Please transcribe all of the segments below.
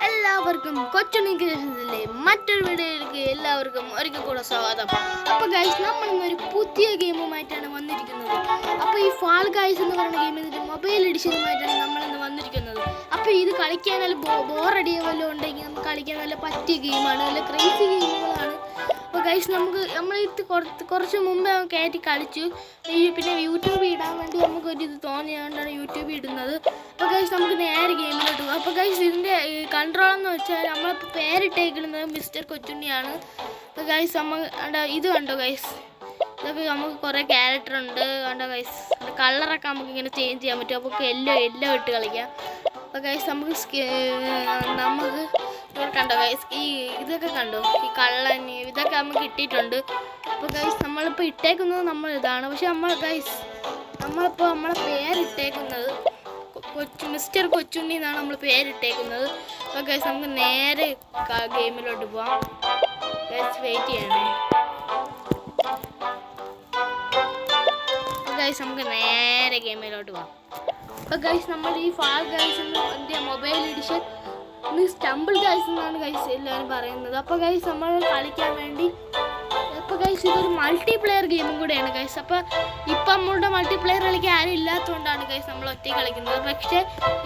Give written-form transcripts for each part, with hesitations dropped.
എല്ലാവർക്കും കൊച്ചുണ്ണി ക്രിയേഷൻസിലെ മറ്റൊരു വീഡിയോയിലേക്ക് എല്ലാവർക്കും ഒരിക്കൽ കൂടെ സ്വാഗതം. അപ്പോൾ ഗൈസ്, നമ്മൾ ഇന്നൊരു പുതിയ ഗെയിമുമായിട്ടാണ് വന്നിരിക്കുന്നത്. അപ്പോൾ ഈ ഫാൾ ഗൈസ് എന്ന് പറയുന്ന ഗെയിമിൻ്റെ മൊബൈൽ എഡിഷനുമായിട്ടാണ് നമ്മളിന്ന് വന്നിരിക്കുന്നത്. അപ്പോൾ ഇത് കളിക്കാൻ നല്ല ബോറടിയോ വല്ലതും ഉണ്ടെങ്കിൽ നമുക്ക് കളിക്കാൻ നല്ല പറ്റിയ ഗെയിമാണ്, നല്ല ക്രേസി ഗെയിമുകളാണ്. അപ്പോൾ ഗൈസ്, നമ്മളിത് കുറച്ച് മുമ്പേ കയറ്റി കളിച്ചു. പിന്നെ യൂട്യൂബ് ഇടാൻ വേണ്ടി നമുക്കൊരിത് തോന്നിയതുകൊണ്ടാണ് യൂട്യൂബ് ഇടുന്നത്. അപ്പോൾ ഗൈസ്, നമുക്ക് നേരെ ഗെയിമിലോട്ട് പോകും. അപ്പോൾ ഗൈസ്, ഇതിൻ്റെ കൺട്രോൾ എന്ന് വെച്ചാൽ നമ്മളിപ്പോൾ പേരിട്ടേക്കുന്നത് മിസ്റ്റർ കൊച്ചുണ്ണിയാണ്. അപ്പോൾ ഗൈസ്, ഇത് കണ്ടോ ഗൈസ്, ഇതൊക്കെ നമുക്ക് കുറേ ക്യാരക്ടർ ഉണ്ട് കണ്ടോ ഗൈസ്. കളറൊക്കെ നമുക്ക് ഇങ്ങനെ ചേഞ്ച് ചെയ്യാൻ പറ്റും. അപ്പോൾ എല്ലാം ഇട്ട് കളിക്കാം. അപ്പോൾ ഗൈസ്, നമുക്ക് കണ്ടോ ഗൈസ്, ഇതൊക്കെ കണ്ടോ, ഈ കള്ളൻ ഇതൊക്കെ നമുക്ക് ഇട്ടിട്ടുണ്ട്. അപ്പോൾ ഗൈസ്, നമ്മളിപ്പോൾ ഇട്ടേക്കുന്നത് ഇതാണ്. പക്ഷെ നമ്മളിപ്പോൾ നമ്മളെ പേരിട്ടേക്കുന്നത് മിസ്റ്റർ കൊച്ചുണ്ണി എന്നാണ് നമ്മൾ പേരിട്ടേക്കുന്നത്. അപ്പോൾ ഗൈസ്, നമുക്ക് നേരെ ഗെയിമിലോട്ട് പോവാം. ഗൈസ്, വെയിറ്റ് ചെയ്യണേ. ഗൈസ്, നമുക്ക് നേരെ ഗെയിമിലോട്ട് പോവാം. അപ്പോൾ ഗൈസ്, നമ്മൾ ഈ ഫാൾ ഗൈസ് എൻ്റെ മൊബൈൽ എഡിഷൻ സ്റ്റംബിൾ ഗൈസ് എന്നാണ് ഗൈസ് എല്ലാവരും പറയുന്നത്. അപ്പോൾ ഗൈസ്, നമ്മൾ കളിക്കാൻ വേണ്ടി അപ്പോൾ ഗൈസ്, ഇതൊരു മൾട്ടിപ്ലെയർ ഗെയിമും കൂടെയാണ് ഗൈസ്. അപ്പോൾ ഇപ്പം നമ്മളുടെ മൾട്ടിപ്ലെയർ കളിക്കാൻ ആരും ഇല്ലാത്തതുകൊണ്ടാണ് ഗൈസ് നമ്മൾ ഒറ്റ കളിക്കുന്നത്. പക്ഷേ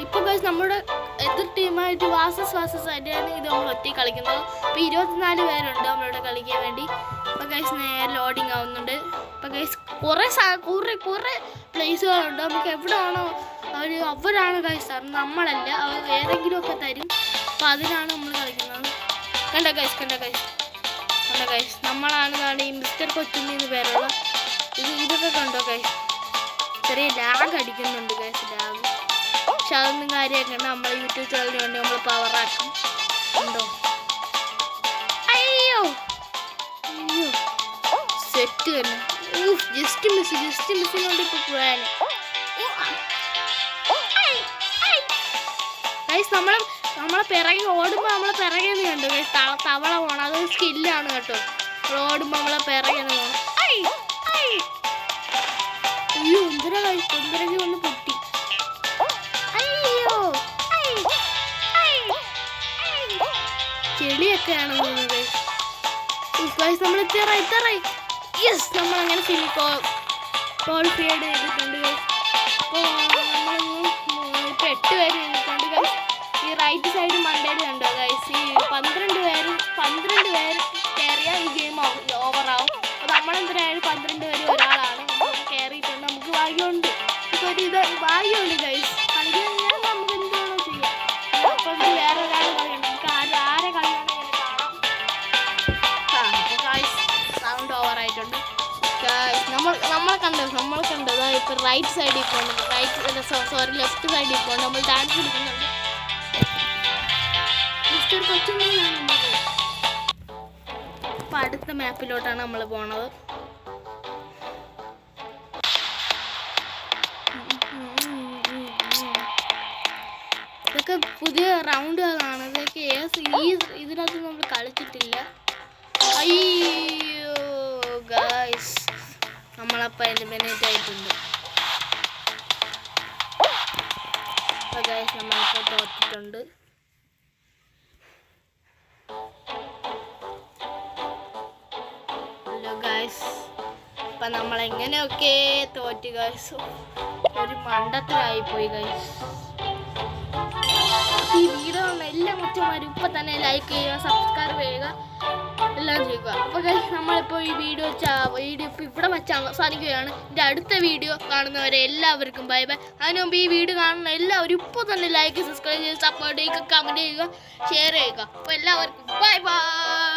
ഇപ്പോൾ ഗൈസ്, നമ്മുടെ എതിർ ടീമായിട്ട് വാസസ് ആയിട്ടാണ് ഇത് നമ്മൾ ഒറ്റ കളിക്കുന്നത്. അപ്പോൾ 24 പേരുണ്ട് നമ്മളിവിടെ കളിക്കാൻ വേണ്ടി. അപ്പോൾ ഗൈസ്, നേരെ ലോഡിങ് ആവുന്നുണ്ട്. അപ്പോൾ ഗൈസ്, കുറേ പ്ലേസുകളുണ്ട്. നമുക്ക് എവിടെ ആണോ അവരാണ് ഗൈസ് തരുന്നത്, നമ്മളല്ല, അവർ ഏതെങ്കിലുമൊക്കെ തരും. അപ്പോൾ അതിനാണ് നമ്മൾ കളിക്കുന്നത്. കണ്ടോ ഗൈസ്, നമ്മളാണ് ഈ മിസ്റ്റർ കൊച്ചുണ്ണി എന്ന് പേരുള്ള ഇതൊക്കെ കണ്ടോ ഗൈസ്. ചെറിയ ലാഗ് അടിക്കുന്നുണ്ട് ഗൈസ്, ലാഗ്. പക്ഷെ അതൊന്നും കാര്യമൊക്കെ ഉണ്ട്. നമ്മൾ യൂട്യൂബ് ചാനലിന് വേണ്ടി നമ്മൾ പവറാക്കും. ഉണ്ടോ? അയ്യോ സെറ്റ് തന്നെ. ജസ്റ്റ് മിസ്സിനുണ്ട് ഇപ്പോൾ പോയാൽ ഗൈസ്. നമ്മളെ പിറകെ ഓടുമ്പോൾ നമ്മളെ പിറകെ കണ്ടു ഗൈസ്, തവള പോകണം. അതൊരു സ്കില്ലാണ് കേട്ടോ. ഓടുമ്പോൾ നമ്മളെ പിറകെ പോകണം. അയ്യോ, എന്തിനൊക്കെ വന്ന് പൊട്ടി. അയ്യോ, ചെളിയൊക്കെയാണ് ഗൈസ്. നമ്മൾ ഇത്തറായി. യെസ്, നമ്മളങ്ങനെ ക്വാളിഫൈഡ് ചെയ്തിട്ടുണ്ട് ഗൈസ്. അപ്പോൾ നമ്മളിന്ന് ഇപ്പോൾ 8 പേര് ചെയ്തിട്ടുണ്ട് ഗൈസ്. ഈ റൈറ്റ് സൈഡ് മണ്ടേൽ കണ്ടോ ഗൈസ്, ഈ 12 പേര് കയറിയാൽ ഈ ഗെയിം ഓവറാവും. അപ്പോൾ നമ്മളെന്തിനായാലും 12 പേര് ഒരാളാണ്. നമുക്ക് കയറിയിട്ടുണ്ട്, നമുക്ക് ഭാഗ്യമുണ്ട്. ഇപ്പോൾ ഭാഗ്യമുണ്ട് ഗൈസ്. കളി കഴിഞ്ഞാൽ നമുക്ക് എന്താണോ ചെയ്യാം. അപ്പോൾ ഇത് വേറെ ഒരാൾ കളിയുണ്ട്, നമുക്ക് ആരെ കളിയാണെന്ന് ഇങ്ങനെ കാണാം. അപ്പോൾ ഗൈസ്, സൗണ്ട് ഓവറായിട്ടുണ്ട് ഗൈസ്. നമ്മളെ കണ്ടോ ഇപ്പോൾ റൈറ്റ് സൈഡിൽ പോകുന്നുണ്ട്, ലെഫ്റ്റ് സൈഡിൽ പോകുന്നുണ്ട്. നമ്മൾ ഡാൻസ് കളിക്കുന്നുണ്ട്. അപ്പൊ അടുത്ത മാപ്പിലോട്ടാണ് നമ്മൾ പോണത്. ഇതൊക്കെ പുതിയ റൗണ്ടുകളാണ്. ഇതൊക്കെ ഇതിനകത്ത് നമ്മൾ കളിച്ചിട്ടില്ല. അയ്യോ ഗൈസ്, നമ്മളപ്പോൾ എലിമിനേറ്റ് ആയിട്ടുണ്ട്. അപ്പോൾ ഗൈസ്, നമ്മളിപ്പോൾ തോറ്റിട്ടുണ്ട്. അപ്പം നമ്മളെങ്ങനെയൊക്കെ തോറ്റ് ഗൈസ്, ഒരു മണ്ടത്തിലായിപ്പോയി ഗൈസ്. ഈ വീഡിയോ എല്ലാ മറ്റന്മാരും ഇപ്പം തന്നെ ലൈക്ക് ചെയ്യുക, സബ്സ്ക്രൈബ് ചെയ്യുക, എല്ലാം ചെയ്യുക. അപ്പോൾ ഗൈസ്, നമ്മളിപ്പോൾ ഈ വീഡിയോ ഇപ്പോൾ ഇവിടെ വെച്ച് അവസാനിക്കുകയാണ്. എൻ്റെ അടുത്ത വീഡിയോ കാണുന്നവരെ എല്ലാവർക്കും ബൈ ബൈ. അതിന് മുമ്പ് ഈ വീഡിയോ കാണുന്ന എല്ലാവരും ഇപ്പോൾ തന്നെ ലൈക്ക്, സബ്സ്ക്രൈബ് ചെയ്യുക, സപ്പോർട്ട് ചെയ്യുക, കമൻറ്റ് ചെയ്യുക, ഷെയർ ചെയ്യുക. അപ്പോൾ എല്ലാവർക്കും ബൈ ബൈ.